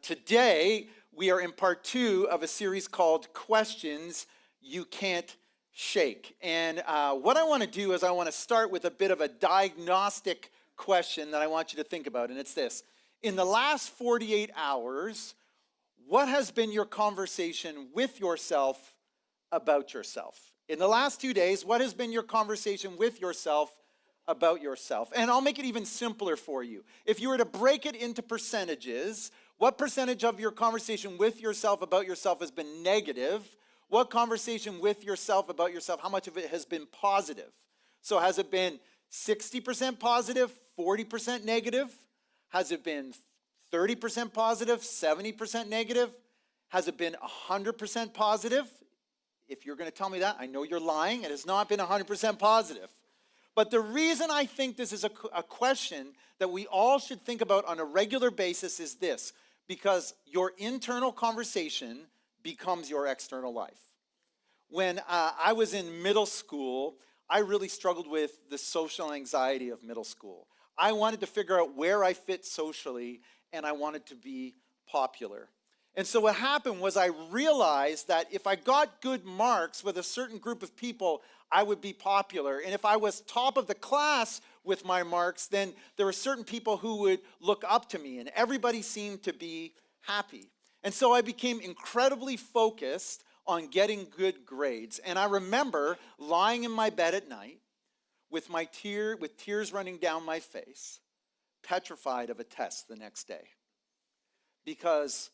Today, we are in part 2 of a series called Questions You Can't Shake. And what I want to do is I want to start with a bit of a diagnostic question that I want you to think about, and it's this. In the last 48 hours, what has been your conversation with yourself about yourself? In the last 2 days, what has been your conversation with yourself about yourself? And I'll make it even simpler for you. If you were to break it into percentages, what percentage of your conversation with yourself about yourself has been negative? What conversation with yourself about yourself, how much of it has been positive? So has it been 60% positive, 40% negative? Has it been 30% positive, 70% negative? Has it been 100% positive? If you're going to tell me that, I know you're lying. It has not been 100% positive. But the reason I think this is a question that we all should think about on a regular basis is this, because your internal conversation becomes your external life. When I was in middle school, I really struggled with the social anxiety of middle school. I wanted to figure out where I fit socially, and I wanted to be popular. And so what happened was I realized that if I got good marks with a certain group of people, I would be popular. And if I was top of the class with my marks, then there were certain people who would look up to me, and everybody seemed to be happy. And so I became incredibly focused on getting good grades. And I remember lying in my bed at night with tears running down my face, petrified of a test the next day. Because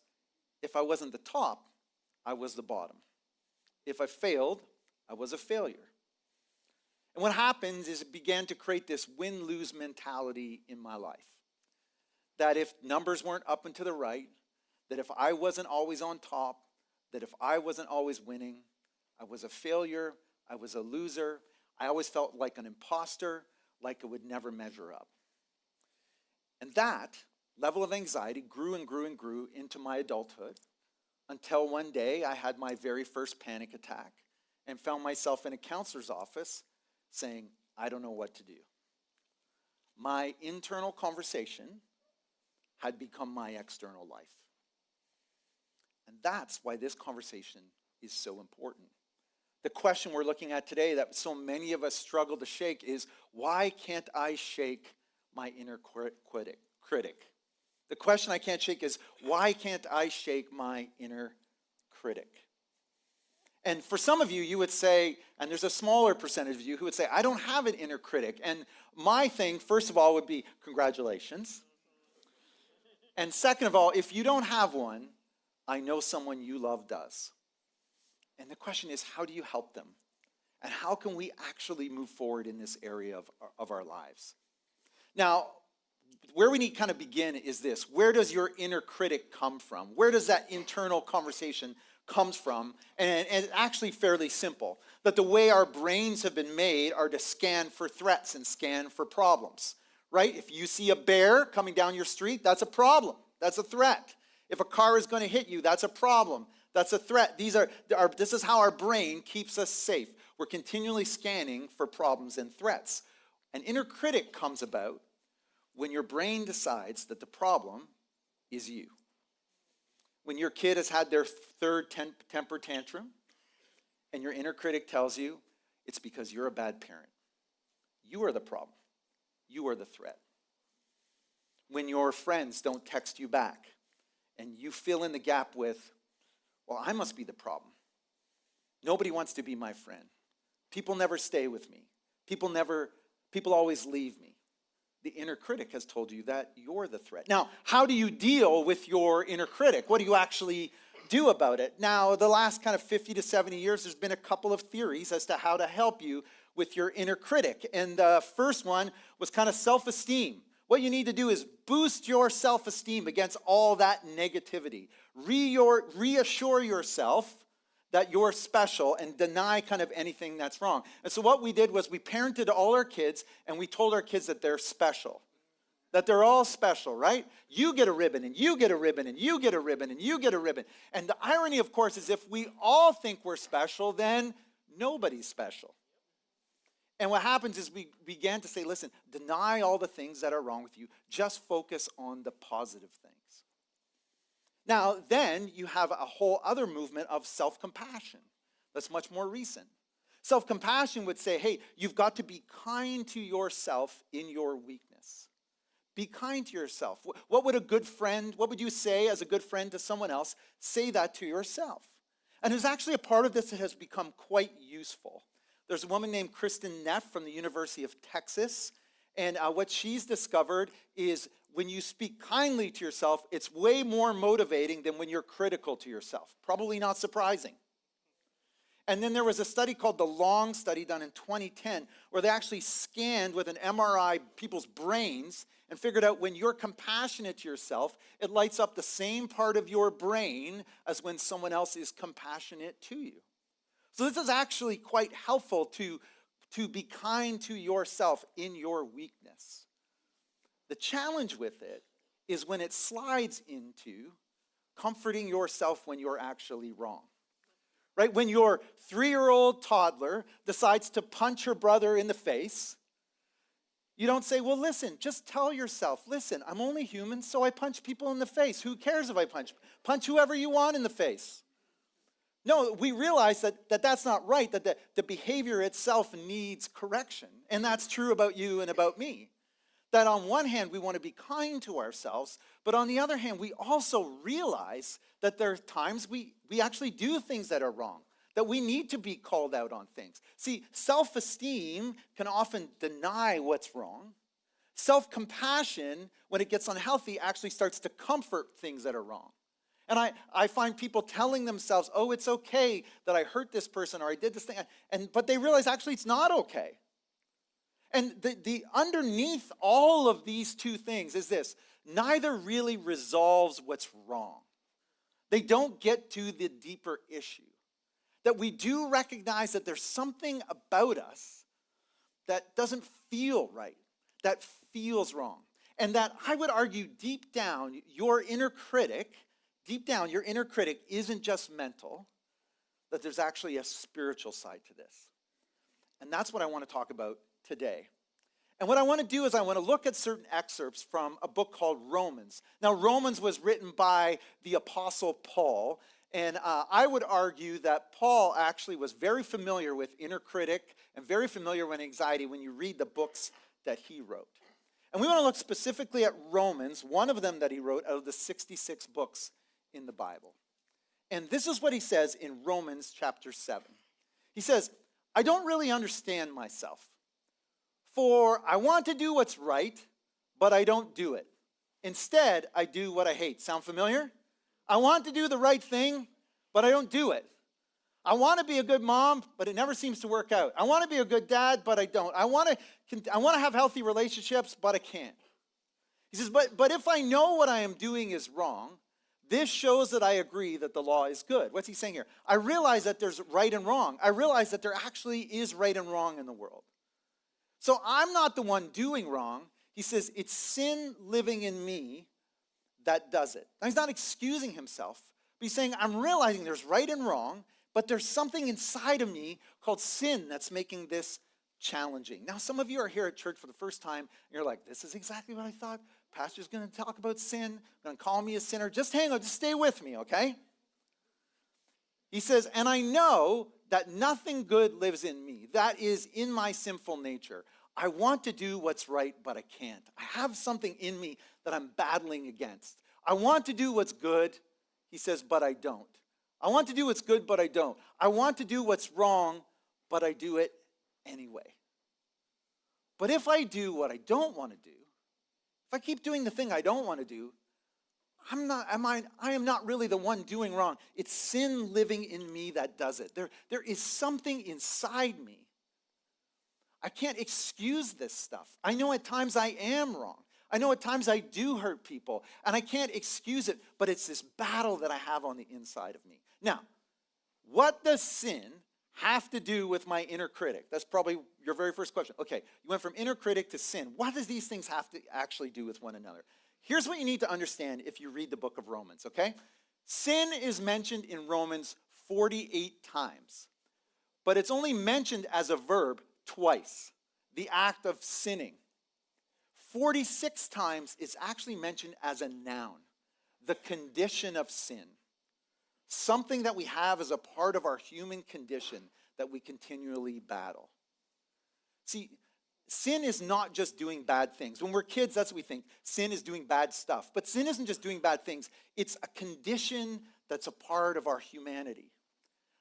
if I wasn't the top, I was the bottom. If I failed, I was a failure. And what happens is it began to create this win-lose mentality in my life. That if numbers weren't up and to the right, that if I wasn't always on top, that if I wasn't always winning, I was a failure, I was a loser. I always felt like an imposter, like it would never measure up. And that level of anxiety grew and grew and grew into my adulthood until one day I had my very first panic attack and found myself in a counselor's office saying, I don't know what to do. My internal conversation had become my external life. And that's why this conversation is so important. The question we're looking at today that so many of us struggle to shake is, why can't I shake my inner critic? The question I can't shake is, why can't I shake my inner critic? And for some of you, you would say, and there's a smaller percentage of you who would say, I don't have an inner critic. And my thing, first of all, would be congratulations. And second of all, if you don't have one, I know someone you love does. And the question is, how do you help them? And how can we actually move forward in this area of our lives? Now, where we need to kind of begin is this. Where does your inner critic come from? Where does that internal conversation comes from? And it's actually fairly simple. That the way our brains have been made are to scan for threats and scan for problems. Right? If you see a bear coming down your street, that's a problem. That's a threat. If a car is going to hit you, that's a problem. That's a threat. This is how our brain keeps us safe. We're continually scanning for problems and threats. An inner critic comes about when your brain decides that the problem is you. When your kid has had their third temper tantrum, and your inner critic tells you it's because you're a bad parent. You are the problem. You are the threat. When your friends don't text you back, and you fill in the gap with, well, I must be the problem. Nobody wants to be my friend. People never stay with me. People always leave me. The inner critic has told you that you're the threat. Now, how do you deal with your inner critic? What do you actually do about it? Now, the last kind of 50 to 70 years, there's been a couple of theories as to how to help you with your inner critic. And the first one was kind of self-esteem. What you need to do is boost your self-esteem against all that negativity. Reassure yourself that you're special and deny kind of anything that's wrong. And so what we did was we parented all our kids and we told our kids that they're special. That they're all special, right? You get a ribbon and you get a ribbon and you get a ribbon and you get a ribbon. And the irony, of course, is if we all think we're special, then nobody's special. And what happens is we began to say, listen, deny all the things that are wrong with you. Just focus on the positive things. Now, then you have a whole other movement of self-compassion that's much more recent. Self-compassion would say, hey, you've got to be kind to yourself in your weakness. Be kind to yourself. What would a good friend, what would you say as a good friend to someone else? Say that to yourself. And there's actually a part of this that has become quite useful. There's a woman named Kristen Neff from the University of Texas, and what she's discovered is when you speak kindly to yourself, it's way more motivating than when you're critical to yourself. Probably not surprising. And then there was a study called the Long Study done in 2010 where they actually scanned with an MRI people's brains and figured out when you're compassionate to yourself, it lights up the same part of your brain as when someone else is compassionate to you. So this is actually quite helpful to be kind to yourself in your weakness. The challenge with it is when it slides into comforting yourself when you're actually wrong. Right? When your 3-year-old toddler decides to punch her brother in the face, you don't say, well, listen, just tell yourself, listen, I'm only human, so I punch people in the face. Who cares if I punch whoever you want in the face? No, we realize that that's not right, that the behavior itself needs correction. And that's true about you and about me. That on one hand, we want to be kind to ourselves, but on the other hand, we also realize that there are times we actually do things that are wrong, that we need to be called out on things. See, self-esteem can often deny what's wrong. Self-compassion, when it gets unhealthy, actually starts to comfort things that are wrong. And I find people telling themselves, oh, it's okay that I hurt this person or I did this thing, but they realize actually it's not okay. And the underneath all of these two things is this: neither really resolves what's wrong. They don't get to the deeper issue. That we do recognize that there's something about us that doesn't feel right, that feels wrong. And that I would argue deep down, your inner critic isn't just mental, that there's actually a spiritual side to this. And that's what I want to talk about today. And what I want to do is I want to look at certain excerpts from a book called Romans. Now, Romans was written by the Apostle Paul, and I would argue that Paul actually was very familiar with inner critic and very familiar with anxiety when you read the books that he wrote. And we want to look specifically at Romans, one of them that he wrote out of the 66 books in the Bible. And this is what he says in Romans chapter 7. He says, I don't really understand myself. For I want to do what's right, but I don't do it. Instead, I do what I hate. Sound familiar? I want to do the right thing, but I don't do it. I want to be a good mom, but it never seems to work out. I want to be a good dad, but I don't. I want to have healthy relationships, but I can't. He says, but if I know what I am doing is wrong, this shows that I agree that the law is good. What's he saying here? I realize that there's right and wrong. I realize that there actually is right and wrong in the world. So I'm not the one doing wrong. He says, it's sin living in me that does it. Now, he's not excusing himself, but he's saying, I'm realizing there's right and wrong, but there's something inside of me called sin that's making this challenging. Now, some of you are here at church for the first time, and you're like, this is exactly what I thought. Pastor's going to talk about sin, going to call me a sinner. Just hang on, just stay with me, okay? He says, and I know that nothing good lives in me. That is in my sinful nature. I want to do what's right, but I can't. I have something in me that I'm battling against. I want to do what's good, he says, but I don't. I want to do what's good, but I don't. I want to do what's wrong, but I do it anyway. But if I do what I don't want to do, if I keep doing the thing I don't want to do, I am not really the one doing wrong. It's sin living in me that does it. There is something inside me. I can't excuse this stuff. I know at times I am wrong. I know at times I do hurt people, and I can't excuse it, but it's this battle that I have on the inside of me. Now, what does sin have to do with my inner critic? That's probably your very first question. Okay, you went from inner critic to sin. What does these things have to actually do with one another? Here's what you need to understand if you read the book of Romans, okay? Sin is mentioned in Romans 48 times, but it's only mentioned as a verb twice, the act of sinning. 46 times it's actually mentioned as a noun. the condition of sin. Something that we have as a part of our human condition that we continually battle. See, sin is not just doing bad things. When we're kids, that's what we think. Sin is doing bad stuff. But sin isn't just doing bad things. It's a condition that's a part of our humanity.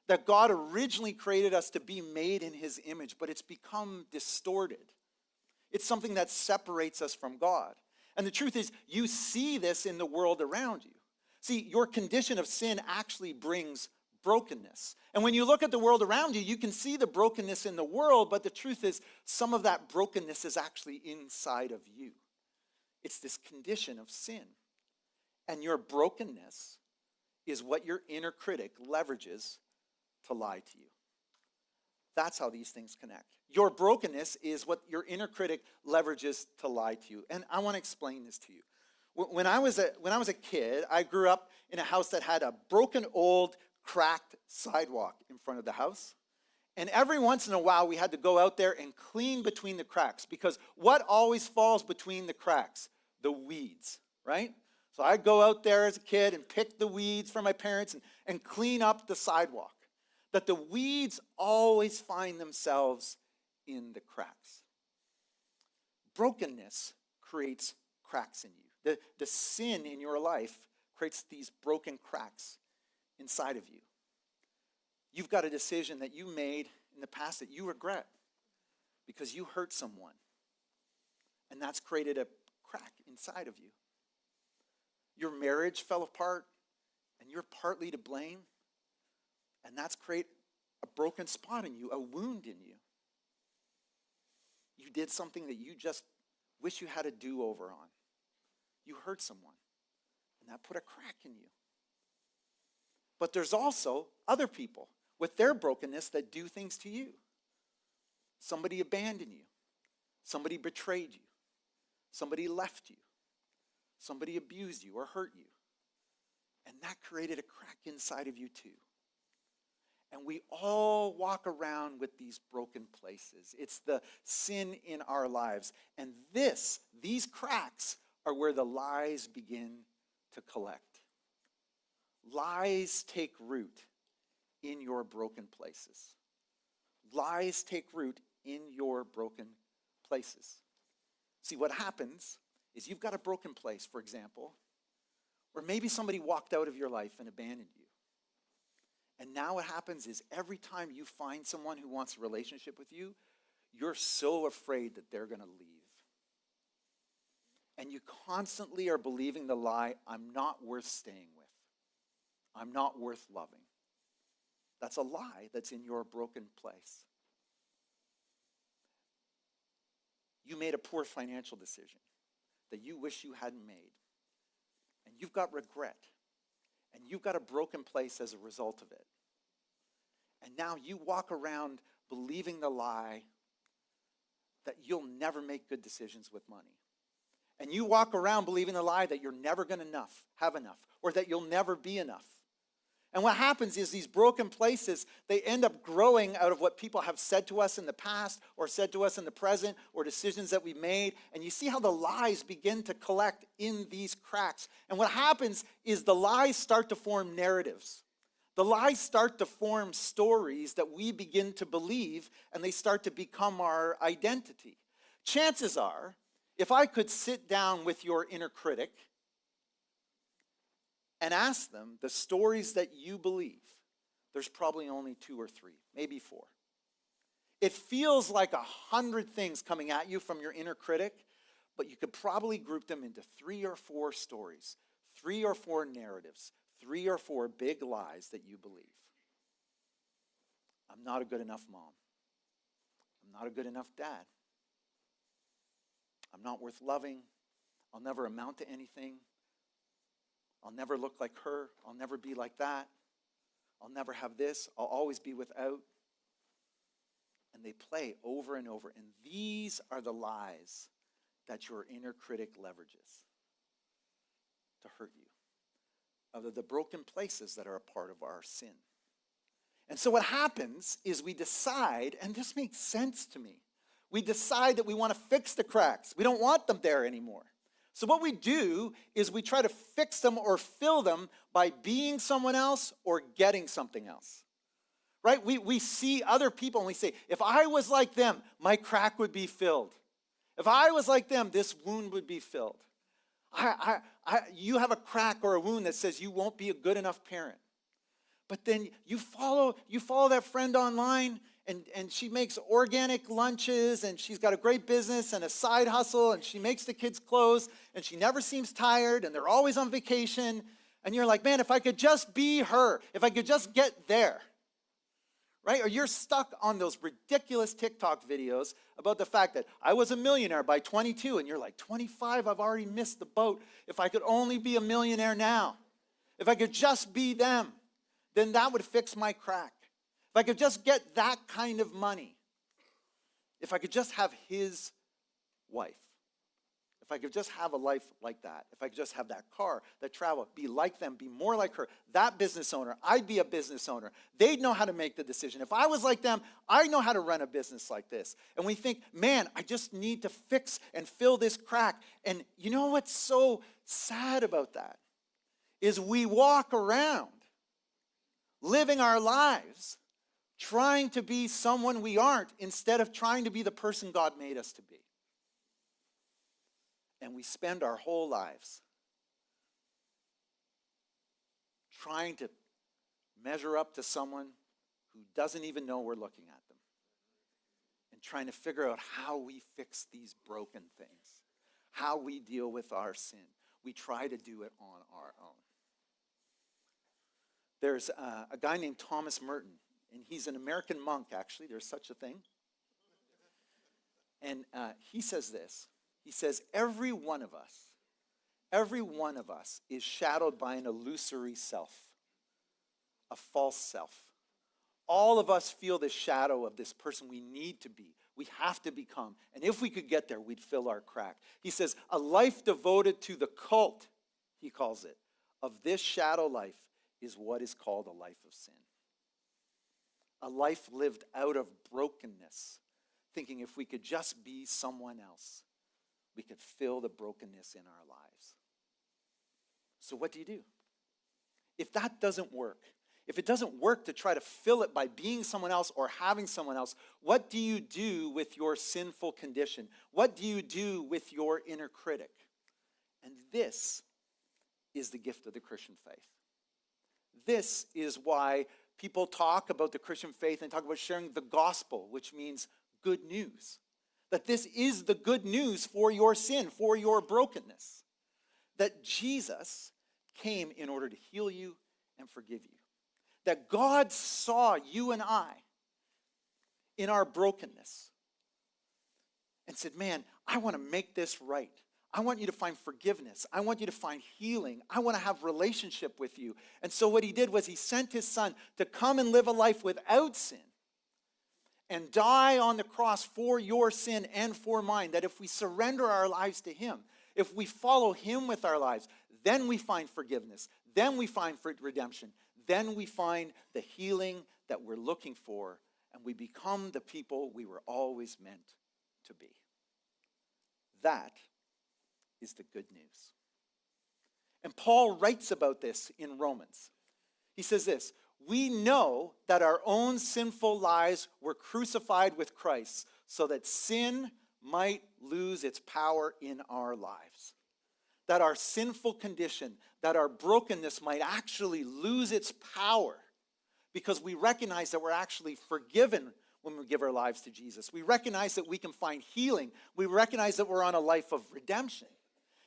That God originally created us to be made in his image, but it's become distorted. It's something that separates us from God. And the truth is, you see this in the world around you. See, your condition of sin actually brings brokenness. And when you look at the world around you, you can see the brokenness in the world, but the truth is, some of that brokenness is actually inside of you. It's this condition of sin. And your brokenness is what your inner critic leverages to lie to you. That's how these things connect. Your brokenness is what your inner critic leverages to lie to you. And I want to explain this to you. When I was a kid, I grew up in a house that had a broken, old, cracked sidewalk in front of the house. And every once in a while, we had to go out there and clean between the cracks, because what always falls between the cracks? The weeds, right? So I'd go out there as a kid and pick the weeds for my parents and clean up the sidewalk. That the weeds always find themselves in the cracks. Brokenness creates cracks in you. The sin in your life creates these broken cracks inside of you. You've got a decision that you made in the past that you regret because you hurt someone. And that's created a crack inside of you. Your marriage fell apart and you're partly to blame. And that's create a broken spot in you, a wound in you. You did something that you just wish you had a do-over on. You hurt someone, and that put a crack in you. But there's also other people with their brokenness that do things to you. Somebody abandoned you. Somebody betrayed you. Somebody left you. Somebody abused you or hurt you. And that created a crack inside of you too. And we all walk around with these broken places. It's the sin in our lives. And these cracks are where the lies begin to collect. Lies take root in your broken places. Lies take root in your broken places. See, what happens is you've got a broken place, for example, where maybe somebody walked out of your life and abandoned you. And now what happens is every time you find someone who wants a relationship with you, you're so afraid that they're going to leave. And you constantly are believing the lie, I'm not worth staying with. I'm not worth loving. That's a lie that's in your broken place. You made a poor financial decision that you wish you hadn't made. And you've got regret. And you've got a broken place as a result of it. And now you walk around believing the lie that you'll never make good decisions with money. And you walk around believing the lie that you're never going to have enough, or that you'll never be enough. And what happens is these broken places, they end up growing out of what people have said to us in the past, or said to us in the present, or decisions that we made. And you see how the lies begin to collect in these cracks. And what happens is the lies start to form narratives. The lies start to form stories that we begin to believe, and they start to become our identity. Chances are, if I could sit down with your inner critic and ask them the stories that you believe, there's probably only 2 or 3, maybe 4. It feels like 100 things coming at you from your inner critic, but you could probably group them into 3 or 4 stories, 3 or 4 narratives, 3 or 4 big lies that you believe. I'm not a good enough mom. I'm not a good enough dad. I'm not worth loving. I'll never amount to anything. I'll never look like her. I'll never be like that. I'll never have this. I'll always be without. And they play over and over. And these are the lies that your inner critic leverages to hurt you. Of the broken places that are a part of our sin. And so what happens is we decide, and this makes sense to me, we decide that we want to fix the cracks. We don't want them there anymore. So what we do is we try to fix them or fill them by being someone else or getting something else. Right? We see other people and we say, if I was like them, my crack would be filled. If I was like them, this wound would be filled. You have a crack or a wound that says you won't be a good enough parent. But then you follow that friend online, and she makes organic lunches, and she's got a great business and a side hustle, and she makes the kids clothes, and she never seems tired, and they're always on vacation. And you're like, man, if I could just be her, if I could just get there. Right? Or you're stuck on those ridiculous TikTok videos about the fact that I was a millionaire by 22, and you're like, 25, I've already missed the boat. If I could only be a millionaire now, if I could just be them, then that would fix my crack. If I could just get that kind of money, if I could just have his wife, if I could just have a life like that, if I could just have that car, that travel, be like them, be more like her, that business owner, I'd be a business owner. They'd know how to make the decision. If I was like them, I know how to run a business like this. And we think, man, I just need to fix and fill this crack. And you know what's so sad about that is we walk around living our lives trying to be someone we aren't instead of trying to be the person God made us to be. And we spend our whole lives trying to measure up to someone who doesn't even know we're looking at them, and trying to figure out how we fix these broken things, how we deal with our sin. We try to do it on our own. There's a guy named Thomas Merton, and he's an American monk, actually. There's such a thing. And he says this. He says, every one of us is shadowed by an illusory self, a false self. All of us feel the shadow of this person we need to be, we have to become. And if we could get there, we'd fill our crack. He says, a life devoted to the cult, he calls it, of this shadow life is what is called a life of sin. A life lived out of brokenness, thinking if we could just be someone else, we could fill the brokenness in our lives. So what do you do? If that doesn't work, if it doesn't work to try to fill it by being someone else or having someone else, what do you do with your sinful condition? What do you do with your inner critic? And this is the gift of the Christian faith. This is why people talk about the Christian faith and talk about sharing the gospel, which means good news. That this is the good news for your sin, for your brokenness. That Jesus came in order to heal you and forgive you. That God saw you and I in our brokenness and said, man, I want to make this right. I want you to find forgiveness. I want you to find healing. I want to have relationship with you. And so what he did was he sent his son to come and live a life without sin and die on the cross for your sin and for mine. That if we surrender our lives to him, if we follow him with our lives, then we find forgiveness. Then we find redemption. Then we find the healing that we're looking for, and we become the people we were always meant to be. That is the good news. And Paul writes about this in Romans. He says this, we know that our own sinful lives were crucified with Christ so that sin might lose its power in our lives. That our sinful condition, that our brokenness might actually lose its power because we recognize that we're actually forgiven when we give our lives to Jesus. We recognize that we can find healing. We recognize that we're on a life of redemption.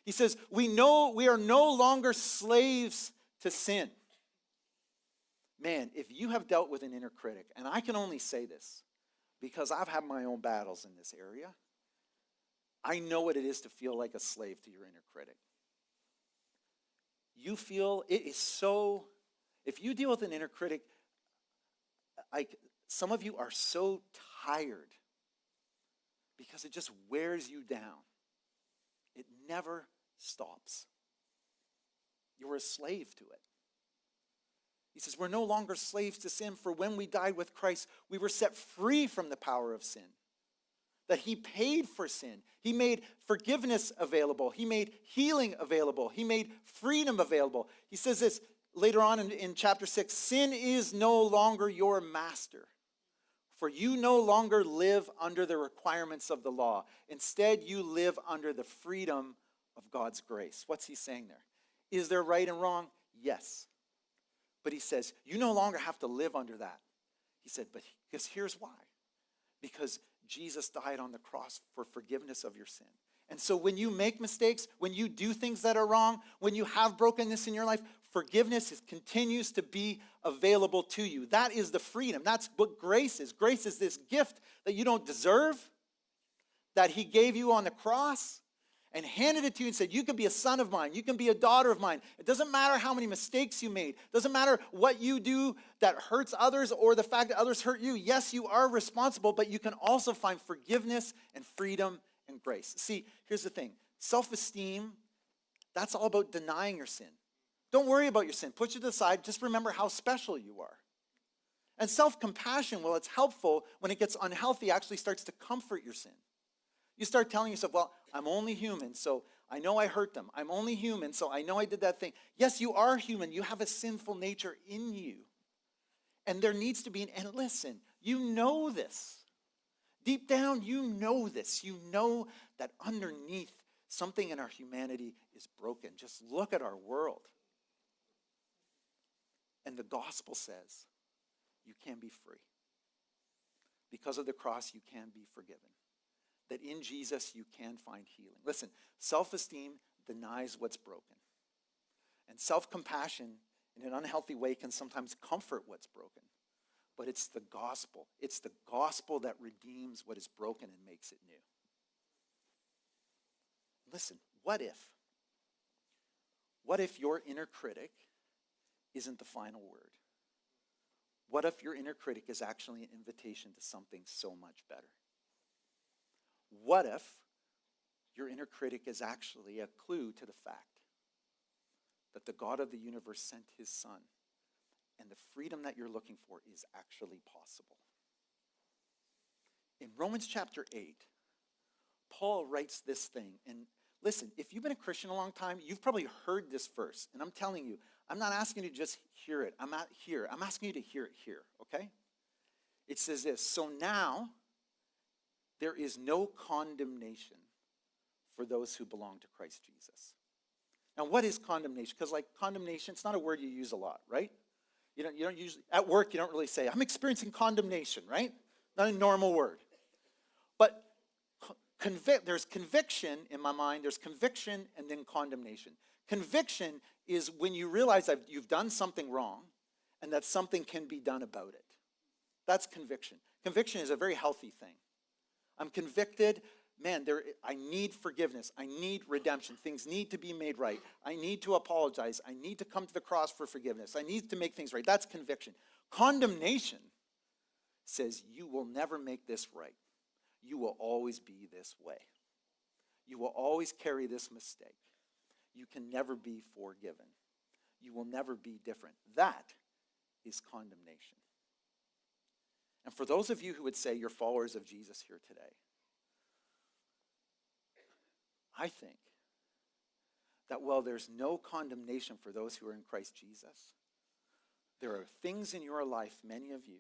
He says, we know we are no longer slaves to sin. Man, if you have dealt with an inner critic, and I can only say this because I've had my own battles in this area, I know what it is to feel like a slave to your inner critic. You feel it is so, if you deal with an inner critic, like some of you are so tired because it just wears you down. It never stops. You're a slave to it. He says, we're no longer slaves to sin, for when we died with Christ, we were set free from the power of sin. that he paid for sin. He made forgiveness available. He made healing available. He made freedom available. He says this later on in chapter 6, sin is no longer your master, for you no longer live under the requirements of the law. Instead, you live under the freedom of God's grace. What's he saying there? Is there right and wrong? Yes. But he says, you no longer have to live under that. He said, but because here's why. Because Jesus died on the cross for forgiveness of your sin. And so when you make mistakes, when you do things that are wrong, when you have brokenness in your life, forgiveness continues to be available to you. That is the freedom. That's what grace is. Grace is this gift that you don't deserve, that he gave you on the cross and handed it to you and said, you can be a son of mine. You can be a daughter of mine. It doesn't matter how many mistakes you made. It doesn't matter what you do that hurts others or the fact that others hurt you. Yes, you are responsible, but you can also find forgiveness and freedom and grace. See, here's the thing. Self-esteem, that's all about denying your sin. Don't worry about your sin. Put it to the side. Just remember how special you are. And self-compassion, well, it's helpful when it gets unhealthy, actually starts to comfort your sin. You start telling yourself, well, I'm only human, so I know I hurt them. I'm only human, so I know I did that thing. Yes, you are human. You have a sinful nature in you. And there needs to be and listen, you know this. Deep down, you know this. You know that underneath, something in our humanity is broken. Just look at our world. And the gospel says you can be free. Because of the cross, you can be forgiven. That in Jesus you can find healing. Listen, self-esteem denies what's broken. And self-compassion in an unhealthy way can sometimes comfort what's broken. But it's the gospel. It's the gospel that redeems what is broken and makes it new. Listen, what if? What if your inner critic isn't the final word? What if your inner critic is actually an invitation to something so much better? What if your inner critic is actually a clue to the fact that the God of the universe sent his son and the freedom that you're looking for is actually possible? In Romans chapter 8, Paul writes this thing. And listen, if you've been a Christian a long time, you've probably heard this verse. And I'm telling you, I'm not asking you to just hear it. I'm asking you to hear it here, okay? It says this, so now there is no condemnation for those who belong to Christ Jesus. Now, what is condemnation? Because condemnation, it's not a word you use a lot, right? You don't use, at work, you don't really say, I'm experiencing condemnation, right? Not a normal word. But there's conviction in my mind, there's conviction and then condemnation. Conviction is when you realize that you've done something wrong and that something can be done about it. That's conviction. Conviction is a very healthy thing. I'm convicted, man, I need forgiveness. I need redemption. Things need to be made right. I need to apologize. I need to come to the cross for forgiveness. I need to make things right. That's conviction. Condemnation says you will never make this right. You will always be this way. You will always carry this mistake. You can never be forgiven. You will never be different. That is condemnation. And for those of you who would say you're followers of Jesus here today, I think that while there's no condemnation for those who are in Christ Jesus, there are things in your life, many of you,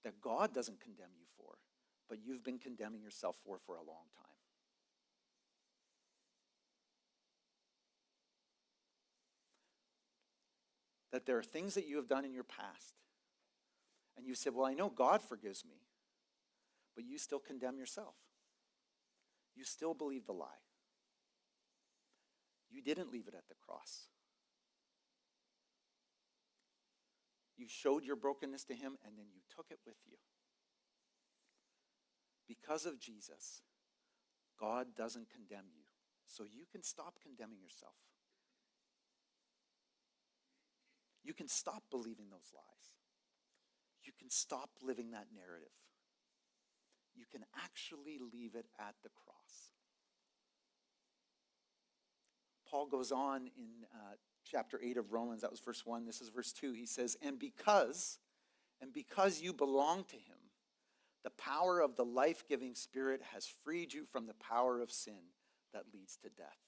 that God doesn't condemn you for, but you've been condemning yourself for a long time. That there are things that you have done in your past, and you said, well, I know God forgives me, but you still condemn yourself. You still believe the lie. You didn't leave it at the cross. You showed your brokenness to him, and then you took it with you. Because of Jesus, God doesn't condemn you, so you can stop condemning yourself. You can stop believing those lies. You can stop living that narrative. You can actually leave it at the cross. Paul goes on in chapter 8 of Romans, that was verse 1, this is verse 2. He says, and because you belong to him, The power of the life-giving Spirit has freed you from the power of sin that leads to death.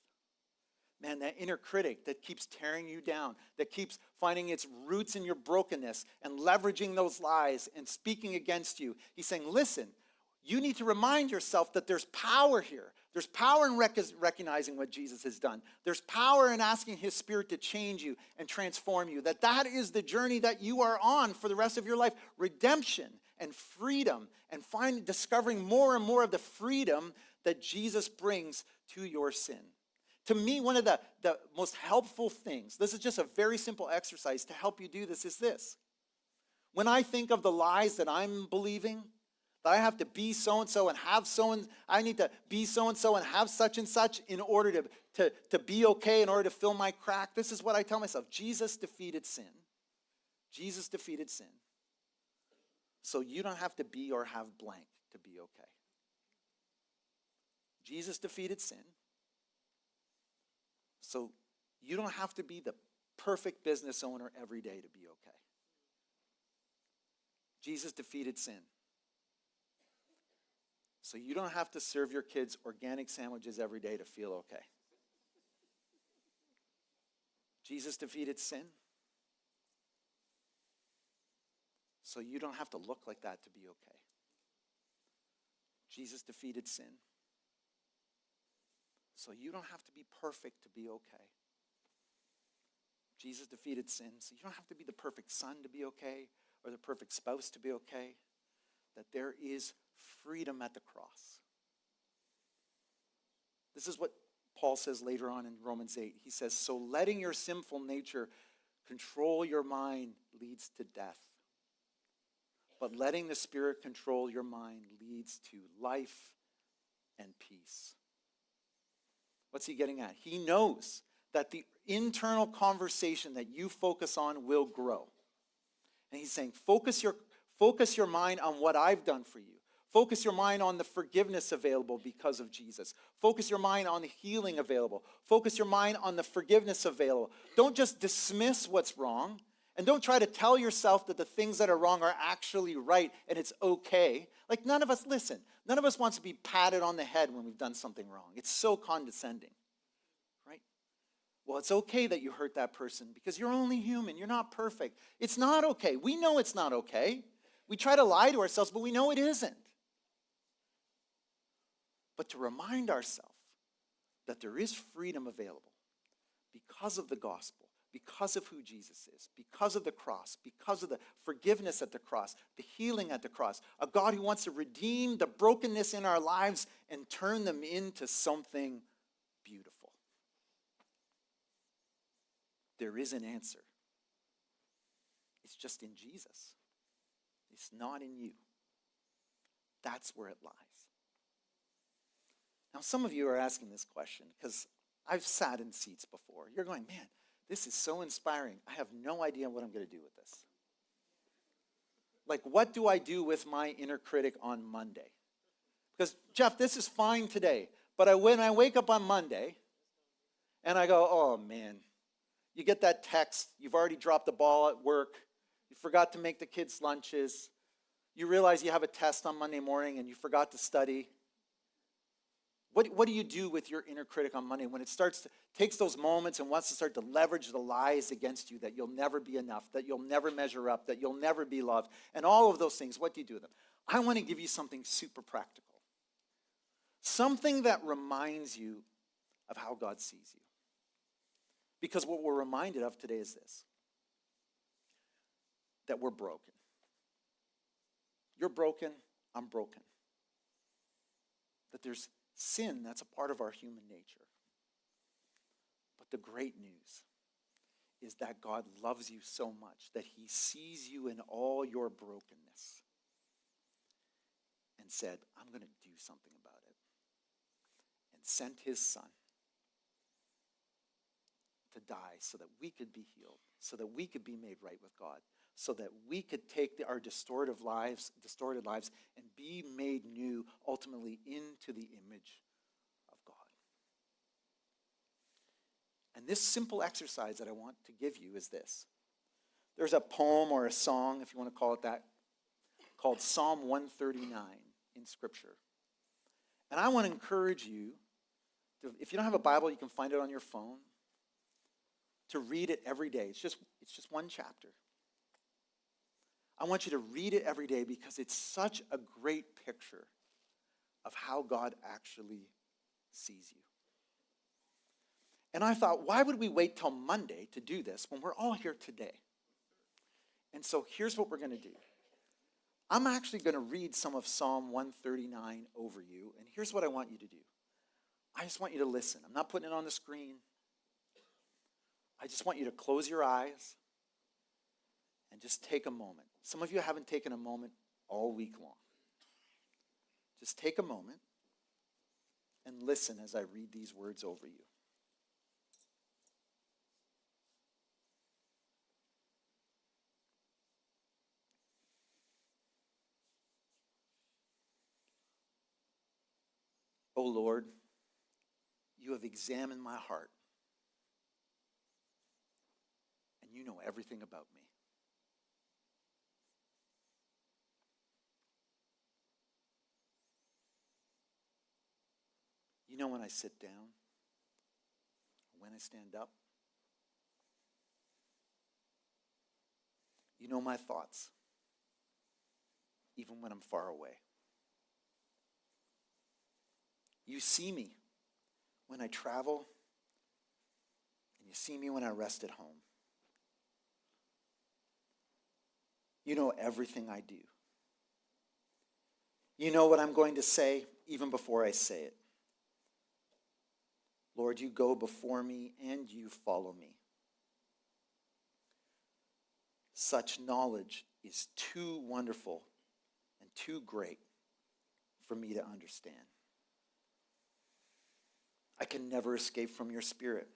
Man, that inner critic that keeps tearing you down, that keeps finding its roots in your brokenness and leveraging those lies and speaking against you. He's saying, listen, you need to remind yourself that there's power here. There's power in recognizing what Jesus has done. There's power in asking his Spirit to change you and transform you. That is the journey that you are on for the rest of your life. Redemption and freedom, and discovering more and more of the freedom that Jesus brings to your sin. To me, one of the most helpful things, this is just a very simple exercise to help you do this, is this. When I think of the lies that I'm believing, that I have to be so-and-so and have so-and, I need to be so-and-so and have such and such in order to be okay, in order to fill my crack, this is what I tell myself. Jesus defeated sin. Jesus defeated sin. So you don't have to be or have blank to be okay. Jesus defeated sin. So you don't have to be the perfect business owner every day to be okay. Jesus defeated sin. So you don't have to serve your kids organic sandwiches every day to feel okay. Jesus defeated sin. So you don't have to look like that to be okay. Jesus defeated sin. So you don't have to be perfect to be okay. Jesus defeated sin. So you don't have to be the perfect son to be okay or the perfect spouse to be okay. That there is freedom at the cross. This is what Paul says later on in Romans 8. He says, so letting your sinful nature control your mind leads to death. But letting the Spirit control your mind leads to life and peace. What's he getting at? He knows that the internal conversation that you focus on will grow. And he's saying, focus your mind on what I've done for you. Focus your mind on the forgiveness available because of Jesus. Focus your mind on the healing available. Focus your mind on the forgiveness available. Don't just dismiss what's wrong. And don't try to tell yourself that the things that are wrong are actually right and it's okay. Like none of us wants to be patted on the head when we've done something wrong. It's so condescending, right? Well, it's okay that you hurt that person because you're only human. You're not perfect. It's not okay. We know it's not okay. We try to lie to ourselves, but we know it isn't. But to remind ourselves that there is freedom available because of the gospel, because of who Jesus is, because of the cross, because of the forgiveness at the cross, the healing at the cross, a God who wants to redeem the brokenness in our lives and turn them into something beautiful. There is an answer. It's just in Jesus. It's not in you. That's where it lies. Now, some of you are asking this question because I've sat in seats before. You're going, man, this is so inspiring. I have no idea what I'm going to do with this. Like, what do I do with my inner critic on Monday? Because, Jeff, this is fine today. But when I wake up on Monday and I go, oh, man, you get that text. You've already dropped the ball at work. You forgot to make the kids' lunches. You realize you have a test on Monday morning and you forgot to study. What do you do with your inner critic on Monday when it takes those moments and wants to start to leverage the lies against you that you'll never be enough, that you'll never measure up, that you'll never be loved, and all of those things? What do you do with them? I want to give you something super practical. Something that reminds you of how God sees you. Because what we're reminded of today is this, that we're broken. You're broken, I'm broken. That there's sin, that's a part of our human nature. But the great news is that God loves you so much that he sees you in all your brokenness and said, I'm going to do something about it. And sent his son to die so that we could be healed, so that we could be made right with God, so that we could take our distorted lives and be made new, ultimately into the image of God. And this simple exercise that I want to give you is this. There's a poem or a song, if you want to call it that, called Psalm 139 in Scripture. And I want to encourage you, if you don't have a Bible, you can find it on your phone, to read it every day. It's just one chapter. I want you to read it every day because it's such a great picture of how God actually sees you. And I thought, why would we wait till Monday to do this when we're all here today? And so here's what we're going to do. I'm actually going to read some of Psalm 139 over you, and here's what I want you to do. I just want you to listen. I'm not putting it on the screen. I just want you to close your eyes and just take a moment. Some of you haven't taken a moment all week long. Just take a moment and listen as I read these words over you. O Lord, you have examined my heart, and you know everything about me. You know when I sit down, when I stand up. You know my thoughts, even when I'm far away. You see me when I travel, and you see me when I rest at home. You know everything I do. You know what I'm going to say even before I say it. Lord, you go before me and you follow me. Such knowledge is too wonderful and too great for me to understand. I can never escape from your spirit.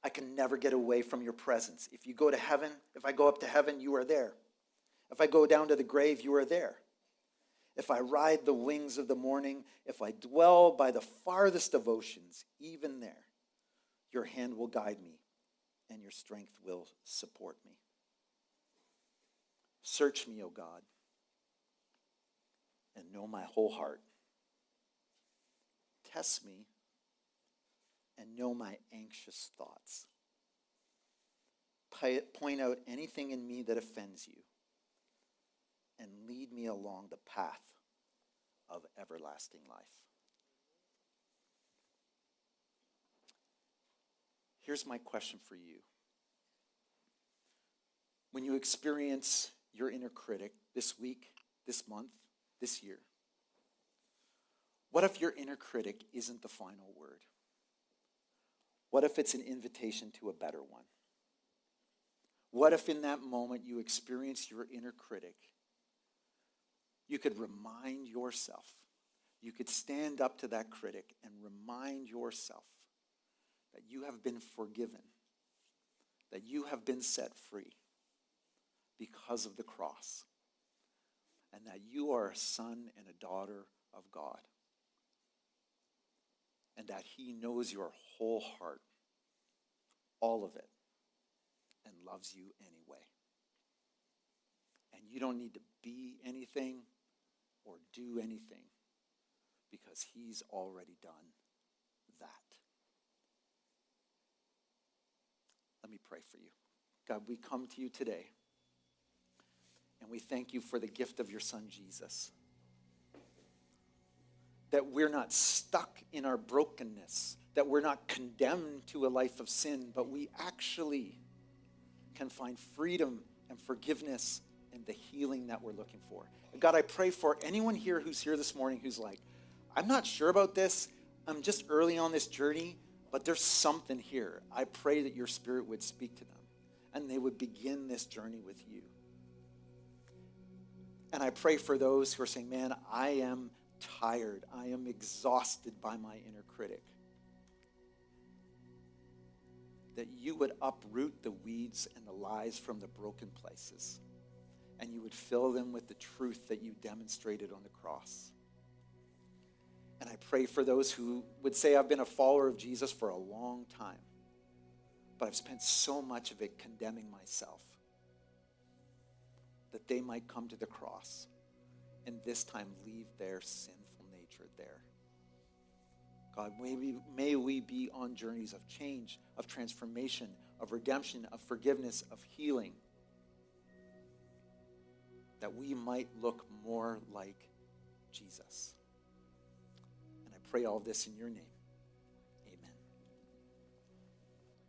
I can never get away from your presence. If you go to heaven, if I go up to heaven, you are there. If I go down to the grave, you are there. If I ride the wings of the morning, if I dwell by the farthest of oceans, even there, your hand will guide me and your strength will support me. Search me, O God, and know my whole heart. Test me and know my anxious thoughts. Point out anything in me that offends you and lead me along the path of everlasting life. Here's my question for you. When you experience your inner critic this week, this month, this year, what if your inner critic isn't the final word? What if it's an invitation to a better one? What if in that moment you experience your inner critic? You could remind yourself, you could stand up to that critic and remind yourself that you have been forgiven, that you have been set free because of the cross, and that you are a son and a daughter of God, and that he knows your whole heart, all of it, and loves you anyway. And you don't need to be anything or do anything because he's already done that. Let me pray for you. God, we come to you today and we thank you for the gift of your son, Jesus. That we're not stuck in our brokenness, that we're not condemned to a life of sin, but we actually can find freedom and forgiveness and the healing that we're looking for. And God, I pray for anyone here who's here this morning who's like, I'm not sure about this. I'm just early on this journey, but there's something here. I pray that your spirit would speak to them and they would begin this journey with you. And I pray for those who are saying, man, I am tired. I am exhausted by my inner critic. That you would uproot the weeds and the lies from the broken places. And you would fill them with the truth that you demonstrated on the cross. And I pray for those who would say, I've been a follower of Jesus for a long time, but I've spent so much of it condemning myself. that they might come to the cross and this time leave their sinful nature there. God, may we be on journeys of change, of transformation, of redemption, of forgiveness, of healing, that we might look more like Jesus. And I pray all this in your name.